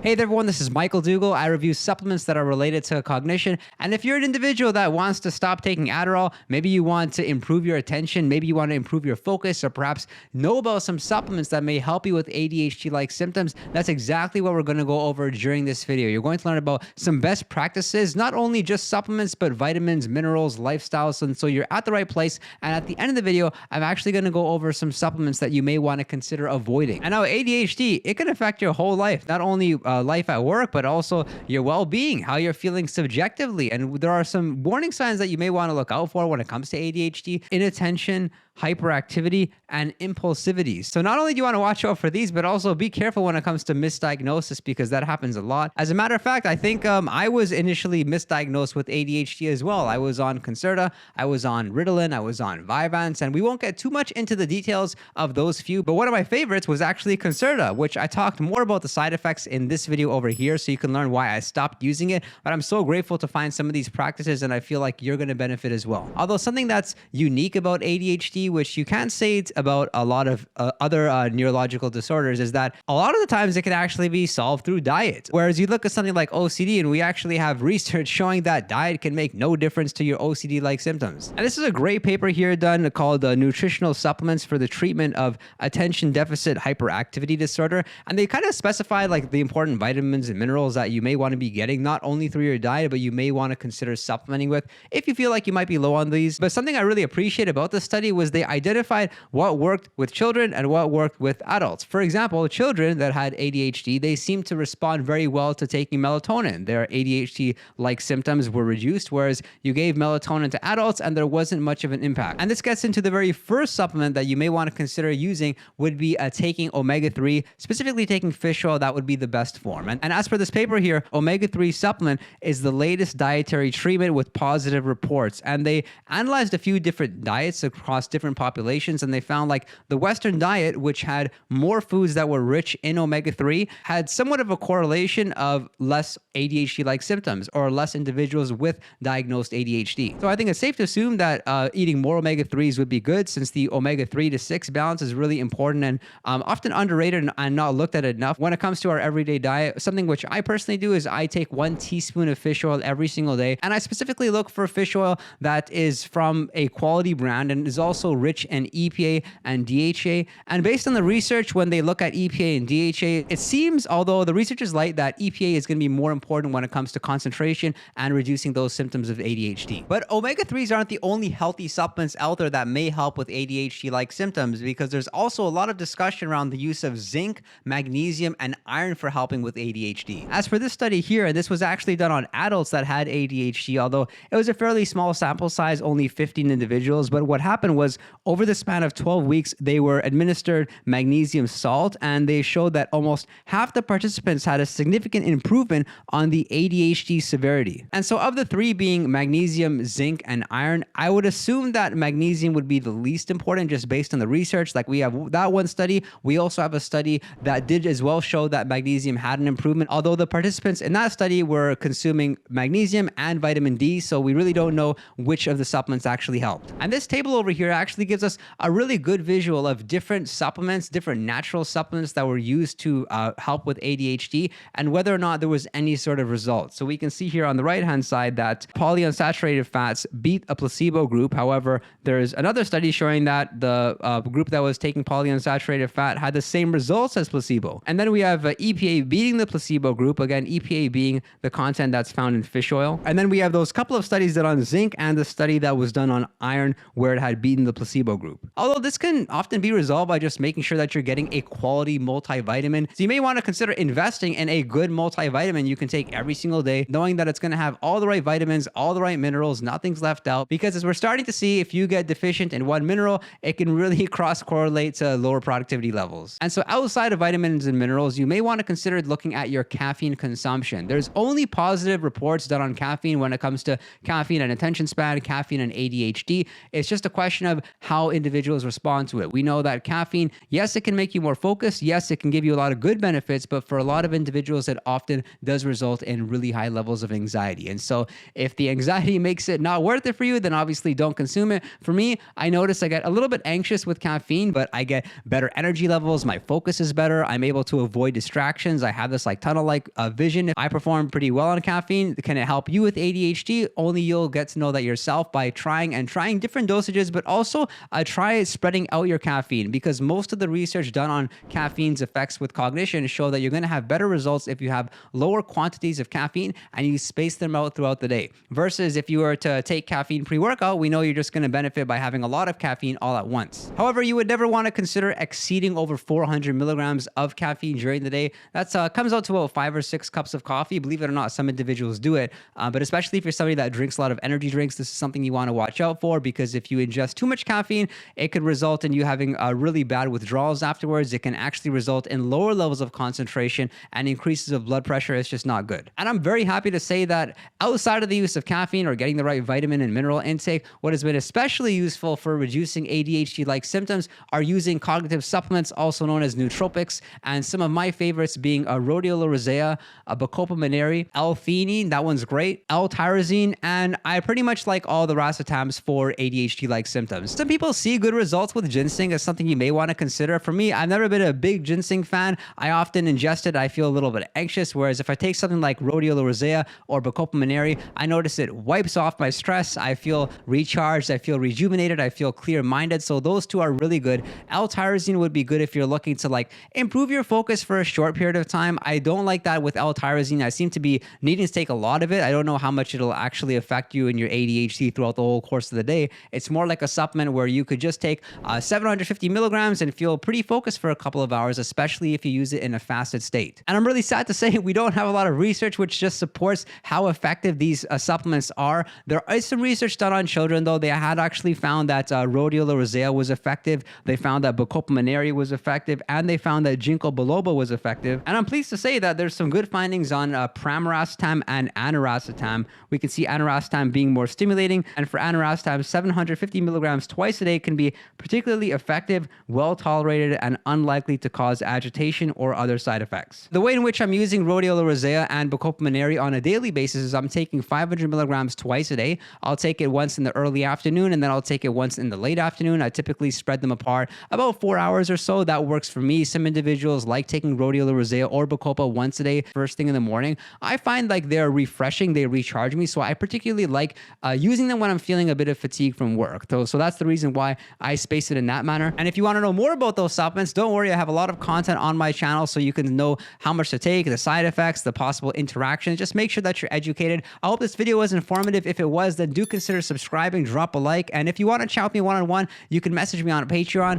Hey there everyone, this is Michael Dougal. I review supplements that are related to cognition. And if you're an individual that wants to stop taking Adderall, maybe you want to improve your attention, maybe you want to improve your focus, or perhaps know about some supplements that may help you with ADHD-like symptoms, that's exactly what we're going to go over during this video. You're going to learn about some best practices, not only just supplements, but vitamins, minerals, lifestyles. And so you're at the right place. And at the end of the video, I'm actually going to go over some supplements that you may want to consider avoiding. And now ADHD, it can affect your whole life, not only life at work, but also your well-being, how you're feeling subjectively. And there are some warning signs that you may want to look out for when it comes to ADHD: inattention, hyperactivity, and impulsivity. So not only do you want to watch out for these, but also be careful when it comes to misdiagnosis, because that happens a lot. As a matter of fact, I think I was initially misdiagnosed with ADHD as well. I was on Concerta, I was on Ritalin, I was on Vyvanse, and we won't get too much into the details of those few, but one of my favorites was actually Concerta, which I talked more about the side effects in this video over here, so you can learn why I stopped using it. But I'm so grateful to find some of these practices, and I feel like you're going to benefit as well. Although something that's unique about ADHD, which you can't say about a lot of other neurological disorders, is that a lot of the times it can actually be solved through diet. Whereas you look at something like OCD, and we actually have research showing that diet can make no difference to your OCD-like symptoms. And this is a great paper here done called Nutritional Supplements for the Treatment of Attention Deficit Hyperactivity Disorder. And they kind of specify like the important vitamins and minerals that you may want to be getting, not only through your diet, but you may want to consider supplementing with if you feel like you might be low on these. But something I really appreciate about this study was they identified what worked with children and what worked with adults. For example, children that had ADHD, they seemed to respond very well to taking melatonin. Their ADHD-like symptoms were reduced, whereas you gave melatonin to adults and there wasn't much of an impact. And this gets into the very first supplement that you may want to consider using would be taking omega-3, specifically taking fish oil. That would be the best form. And as per this paper here, omega-3 supplement is the latest dietary treatment with positive reports. And they analyzed a few different diets across different populations, and they found like the Western diet, which had more foods that were rich in omega-3, had somewhat of a correlation of less ADHD-like symptoms or less individuals with diagnosed ADHD. So I think it's safe to assume that eating more omega-3s would be good, since the omega-3 to 6 balance is really important and often underrated and not looked at enough when it comes to our everyday diet. Something which I personally do is I take 1 teaspoon of fish oil every single day, and I specifically look for fish oil that is from a quality brand and is also rich in EPA and DHA. And based on the research, when they look at EPA and DHA, it seems, although the research is light, that EPA is going to be more important when it comes to concentration and reducing those symptoms of ADHD. But omega-3s aren't the only healthy supplements out there that may help with ADHD-like symptoms, because there's also a lot of discussion around the use of zinc, magnesium, and iron for helping with ADHD. As for this study here, and this was actually done on adults that had ADHD, although it was a fairly small sample size, only 15 individuals, but what happened was over the span of 12 weeks, they were administered magnesium salt, and they showed that almost half the participants had a significant improvement on the ADHD severity. And so of the three being magnesium, zinc, and iron, I would assume that magnesium would be the least important just based on the research. Like we have that one study. We also have a study that did as well show that magnesium had an improvement, although the participants in that study were consuming magnesium and vitamin D, so we really don't know which of the supplements actually helped. And this table over here actually gives us a really good visual of different supplements, different natural supplements that were used to help with ADHD, and whether or not there was any sort of result. So we can see here on the right-hand side that polyunsaturated fats beat a placebo group. However, there's another study showing that the group that was taking polyunsaturated fat had the same results as placebo. And then we have EPA beating the placebo group, again, EPA being the content that's found in fish oil. And then we have those couple of studies done on zinc and the study that was done on iron, where it had beaten the placebo group. Although this can often be resolved by just making sure that you're getting a quality multivitamin. So you may want to consider investing in a good multivitamin you can take every single day, knowing that it's going to have all the right vitamins, all the right minerals, nothing's left out. Because as we're starting to see, if you get deficient in one mineral, it can really cross-correlate to lower productivity levels. And so outside of vitamins and minerals, you may want to consider looking at your caffeine consumption. There's only positive reports done on caffeine when it comes to caffeine and attention span, caffeine and ADHD. It's just a question of how individuals respond to it. We know that caffeine, yes, it can make you more focused. Yes, it can give you a lot of good benefits, but for a lot of individuals, it often does result in really high levels of anxiety. And so if the anxiety makes it not worth it for you, then obviously don't consume it. For me, I notice I get a little bit anxious with caffeine, but I get better energy levels. My focus is better. I'm able to avoid distractions. I have this like tunnel-like vision. I perform pretty well on caffeine. Can it help you with ADHD? Only you'll get to know that yourself by trying different dosages, but also try spreading out your caffeine, because most of the research done on caffeine's effects with cognition show that you're going to have better results if you have lower quantities of caffeine and you space them out throughout the day, versus if you were to take caffeine pre-workout, we know you're just going to benefit by having a lot of caffeine all at once. However, you would never want to consider exceeding over 400 milligrams of caffeine during the day. That's comes out to about 5 or 6 cups of coffee. Believe it or not, some individuals do it, but especially if you're somebody that drinks a lot of energy drinks, this is something you want to watch out for, because if you ingest too much caffeine, it could result in you having really bad withdrawals afterwards. It can actually result in lower levels of concentration and increases of blood pressure. It's just not good. And I'm very happy to say that outside of the use of caffeine or getting the right vitamin and mineral intake, what has been especially useful for reducing ADHD-like symptoms are using cognitive supplements, also known as nootropics, and some of my favorites being rhodiola rosea, bacopa monnieri, L-theanine, that one's great, L-tyrosine, and I pretty much like all the racetams for ADHD-like symptoms. Some people see good results with ginseng as something you may want to consider. For me, I've never been a big ginseng fan. I often ingest it, I feel a little bit anxious, whereas if I take something like rhodiola rosea or bacopa monnieri, I notice it wipes off my stress. I feel recharged, I feel rejuvenated, I feel clear-minded, so those two are really good. L-tyrosine would be good if you're looking to like improve your focus for a short period of time. I don't like that with L-tyrosine. I seem to be needing to take a lot of it. I don't know how much it'll actually affect you and your ADHD throughout the whole course of the day. It's more like a supplement where you could just take 750 milligrams and feel pretty focused for a couple of hours, especially if you use it in a fasted state. And I'm really sad to say we don't have a lot of research which just supports how effective these supplements are. There is some research done on children, though. They had actually found that rhodiola rosea was effective. They found that bacopa monnieri was effective, and they found that ginkgo biloba was effective. And I'm pleased to say that there's some good findings on pramiracetam and aniracetam. We can see aniracetam being more stimulating, and for aniracetam, 750 milligrams twice a day can be particularly effective, well tolerated, and unlikely to cause agitation or other side effects. The way in which I'm using rhodiola rosea and bacopa monnieri on a daily basis is I'm taking 500 milligrams twice a day. I'll take it once in the early afternoon, and then I'll take it once in the late afternoon. I typically spread them apart about 4 hours or so. That works for me. Some individuals like taking rhodiola rosea or bacopa once a day, first thing in the morning. I find like they're refreshing. They recharge me. So I particularly like using them when I'm feeling a bit of fatigue from work. So that's the reason why I space it in that manner. And if you want to know more about those supplements, don't worry. I have a lot of content on my channel so you can know how much to take, the side effects, the possible interactions. Just make sure that you're educated. I hope this video was informative. If it was, then do consider subscribing, drop a like. And if you want to chat with me one-on-one, you can message me on Patreon.